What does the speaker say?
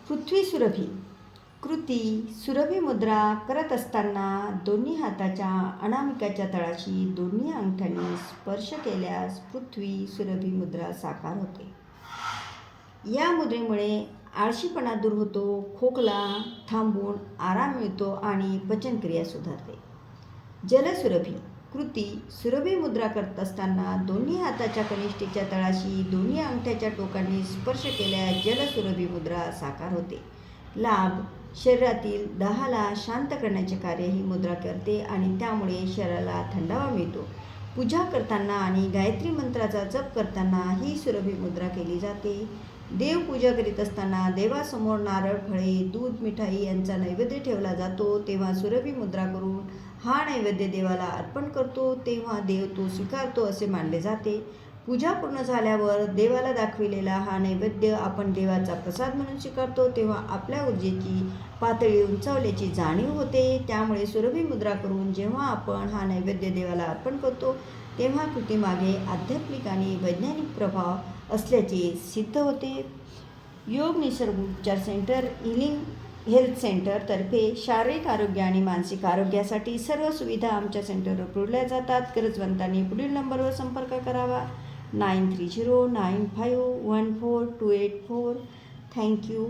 पृथ्वी सुरभी कृती सुरभी मुद्रा करत असताना दोन्ही हाताच्या अनामिकाच्या तळाशी दोन्ही अंगठ्यांनी स्पर्श केल्यास पृथ्वी सुरभी मुद्रा साकार होते. या मुद्रेमुळे आळशीपणा दूर होतो, खोकला थांबून आराम मिळतो आणि पचनक्रिया सुधारते. जलसुरभी कृती सुरभी मुद्रा करत असताना दोन्ही हाताच्या कनिष्ठेच्या तळाशी दोन्ही अंगठ्याच्या टोकांनी स्पर्श केल्यास जलसुरभी मुद्रा साकार होते. लाभ शरीरातील दाहाला शांत करण्याचे कार्य ही मुद्रा करते आणि त्यामुळे शरीराला थंडावा मिळतो. पूजा करताना आणि गायत्री मंत्राचा जप करताना ही सुरभी मुद्रा केली जाते. देवपूजा करीत असताना देवासमोर नारळ, फळे, दूध, मिठाई यांचा नैवेद्य ठेवला जातो. तेव्हा सुरभी मुद्रा करून हा नैवेद्य देवाला अर्पण करतो, तेव्हा देव तो स्वीकारतो असे मानले जाते. पूजा पूर्ण झाल्यावर देवाला दाखविलेला हा नैवेद्य आपण देवाचा प्रसाद म्हणून स्वीकारतो, तेव्हा आपल्या ऊर्जेची पातळी उंचावल्याची जाणीव होते. त्यामुळे सुरभी मुद्रा करून जेव्हा आपण हा नैवेद्य देवाला अर्पण करतो तेव्हा कृतीमागे आध्यात्मिक आणि वैज्ञानिक प्रभाव असल्याचे सिद्ध होते. योग निसर्गोपचार सेंटर हिलिंग हेल्थ सेंटरतर्फे शारीरिक आरोग्य आणि मानसिक आरोग्यासाठी सर्व सुविधा आमच्या सेंटरवर पुरवल्या जातात. गरजवंतांनी पुढील नंबरवर संपर्क करावा. 9309514284. थँक्यू.